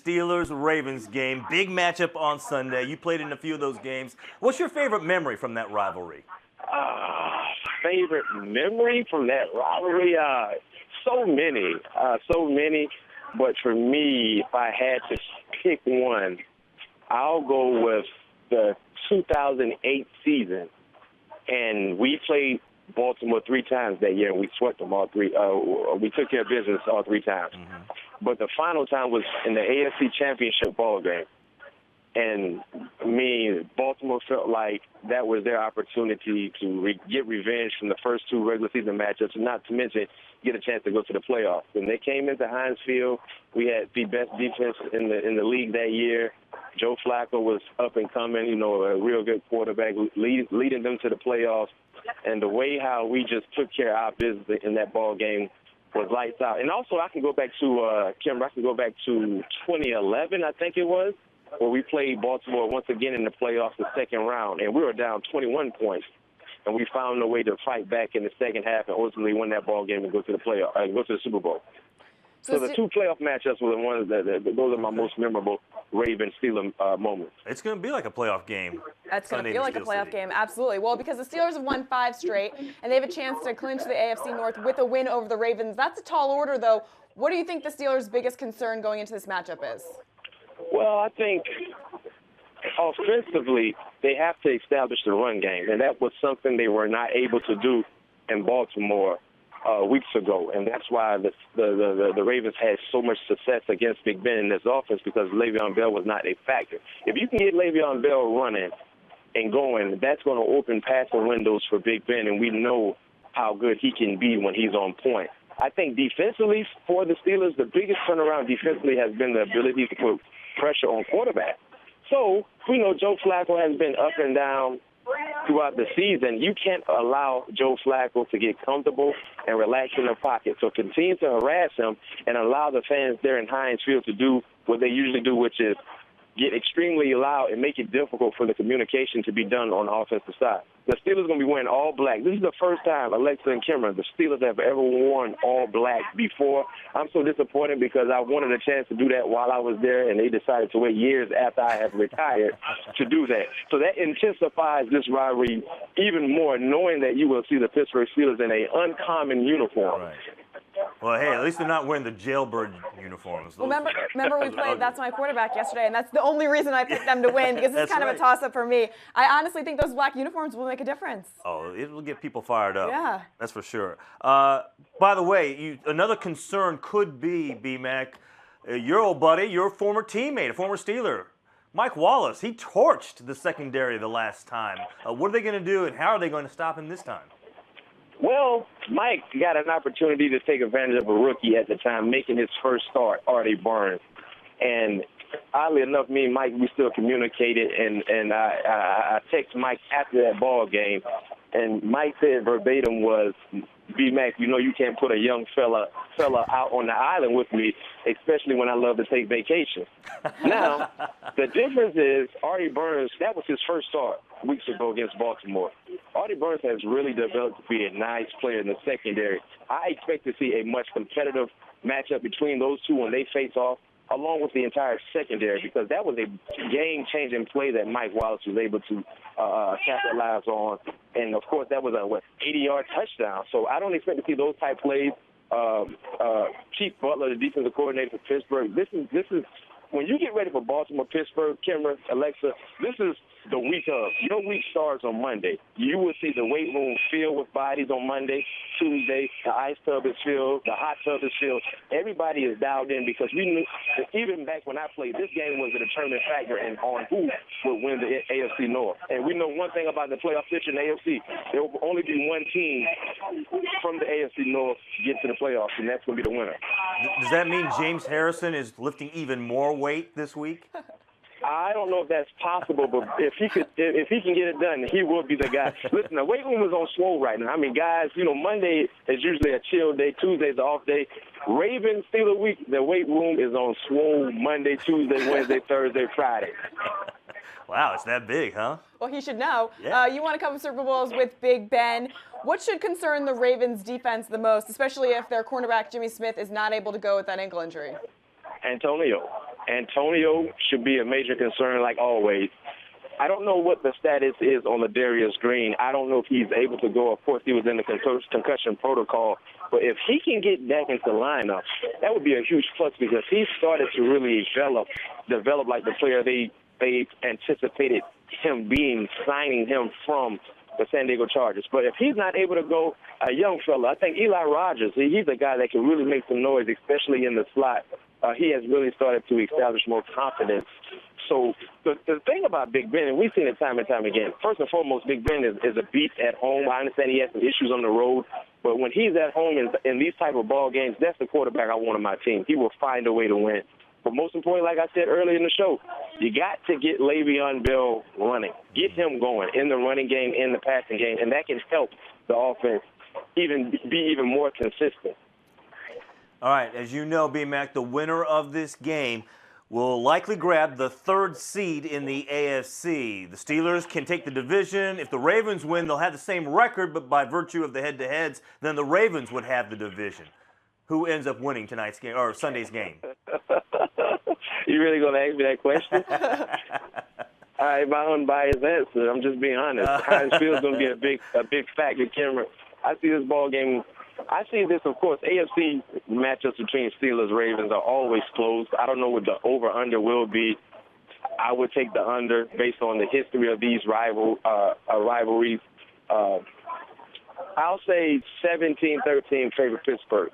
Steelers-Ravens game. Big matchup on Sunday. You played in a few of those games. What's your favorite memory from that rivalry? Favorite memory from that rivalry? So many. But for me, if I had to pick one, I'll go with the 2008 season. And we played Baltimore 3 times that year, and we swept them all 3. We took care of business all 3 times. Mm-hmm. But the final time was in the AFC Championship ball game. And Baltimore felt like that was their opportunity to get revenge from the first 2 regular season matchups, and not to mention get a chance to go to the playoffs. And they came into Heinz Field. We had the best defense in the league that year. Joe Flacco was up and coming, a real good quarterback, leading them to the playoffs. And the way how we just took care of our business in that ball game was lights out. And also, I can go back to 2011, I think it was, where we played Baltimore once again in the playoffs, the second round, and we were down 21 points. And we found a way to fight back in the second half and ultimately win that ball game and go to the go to the Super Bowl. So the 2 playoff matchups were the ones those are my most memorable Ravens-Steelers moments. It's going to be like a playoff game. That's going to feel like a playoff game, absolutely. Well, because the Steelers have won 5 straight, and they have a chance to clinch the AFC North with a win over the Ravens. That's a tall order, though. What do you think the Steelers' biggest concern going into this matchup is? Well, I think offensively, they have to establish the run game, and that was something they were not able to do in Baltimore weeks ago, and that's why the Ravens had so much success against Big Ben in this offense, because Le'Veon Bell was not a factor. If you can get Le'Veon Bell running and going, that's going to open passing windows for Big Ben, and we know how good he can be when he's on point. I think defensively for the Steelers, the biggest turnaround defensively has been the ability to put pressure on quarterback. So we know Joe Flacco has been up and down throughout the season. You can't allow Joe Flacco to get comfortable and relax in the pocket. So continue to harass him and allow the fans there in Heinz Field to do what they usually do, which is get extremely loud and make it difficult for the communication to be done on the offensive side. The Steelers are going to be wearing all black. This is the first time, Alexa and Cameron, the Steelers have ever worn all black before. I'm so disappointed because I wanted a chance to do that while I was there, and they decided to wait years after I have retired to do that. So that intensifies this rivalry even more, knowing that you will see the Pittsburgh Steelers in an uncommon uniform. Right. Well, hey, at least they're not wearing the jailbird uniforms. Well, remember we played That's My Quarterback yesterday, and that's the only reason I picked them to win, because it's kind of a toss-up for me. I honestly think those black uniforms will make a difference. Oh, it will get people fired up. Yeah. That's for sure. By the way, another concern could be, B-Mac, your old buddy, your former teammate, a former Steeler, Mike Wallace. He torched the secondary the last time. What are they going to do, and how are they going to stop him this time? Well, Mike got an opportunity to take advantage of a rookie at the time, making his first start, Artie Burns. And oddly enough, me and Mike, we still communicated, and I texted Mike after that ball game, and Mike said verbatim was, B-Mac, you can't put a young fella out on the island with me, especially when I love to take vacations. Now, the difference is Artie Burns, that was his first start weeks ago against Baltimore. Artie Burns has really developed to be a nice player in the secondary. I expect to see a much competitive matchup between those two when they face off, along with the entire secondary, because that was a game-changing play that Mike Wallace was able to capitalize on. And, of course, that was a 80-yard touchdown. So I don't expect to see those type plays. Chief Butler, the defensive coordinator for Pittsburgh, this is when you get ready for Baltimore, Pittsburgh, Cameron, Alexa, this is the week of. Your week starts on Monday. You will see the weight room filled with bodies on Monday. Tuesday, the ice tub is filled, the hot tub is filled. Everybody is dialed in because we knew, even back when I played, this game was a determining factor on who would win the AFC North. And we know one thing about the playoff picture in the AFC, there will only be one team from the AFC North get to the playoffs, and that's going to be the winner. Does that mean James Harrison is lifting even more weight this week? I don't know if that's possible, but if he can get it done, he will be the guy. Listen, the weight room is on swole right now. I mean, guys, Monday is usually a chill day. Tuesday's an off day. Ravens Steeler week, the weight room is on swole Monday, Tuesday, Wednesday, Thursday, Friday. Wow, it's that big, huh? Well, he should know. Yeah. You won a couple Super Bowls with Big Ben. What should concern the Ravens defense the most, especially if their cornerback Jimmy Smith is not able to go with that ankle injury? Antonio. Antonio should be a major concern, like always. I don't know what the status is on Ladarius Green. I don't know if he's able to go. Of course, he was in the concussion protocol. But if he can get back into the lineup, that would be a huge plus because he started to really develop like the player they anticipated him being, signing him from the San Diego Chargers. But if he's not able to go, a young fella, I think Eli Rogers, he's a guy that can really make some noise, especially in the slot. He has really started to establish more confidence. So the thing about Big Ben, and we've seen it time and time again, first and foremost, Big Ben is a beast at home. I understand he has some issues on the road, but when he's at home in these type of ball games, that's the quarterback I want on my team. He will find a way to win. But most importantly, like I said earlier in the show, you got to get Le'Veon Bell running. Get him going in the running game, in the passing game, and that can help the offense be even more consistent. All right, as you know, B-Mac, the winner of this game will likely grab the 3rd seed in the AFC. The Steelers can take the division. If the Ravens win, they'll have the same record, but by virtue of the head-to-heads, then the Ravens would have the division. Who ends up winning tonight's game or Sunday's game? You really gonna ask me that question? All right, my unbiased answer. I'm just being honest. How it feels gonna be a big factor. Cameron, I see this ball game. I see this, of course, AFC matchups between Steelers Ravens are always close. I don't know what the over-under will be. I would take the under based on the history of these rivalries. I'll say 17-13 favor Pittsburgh.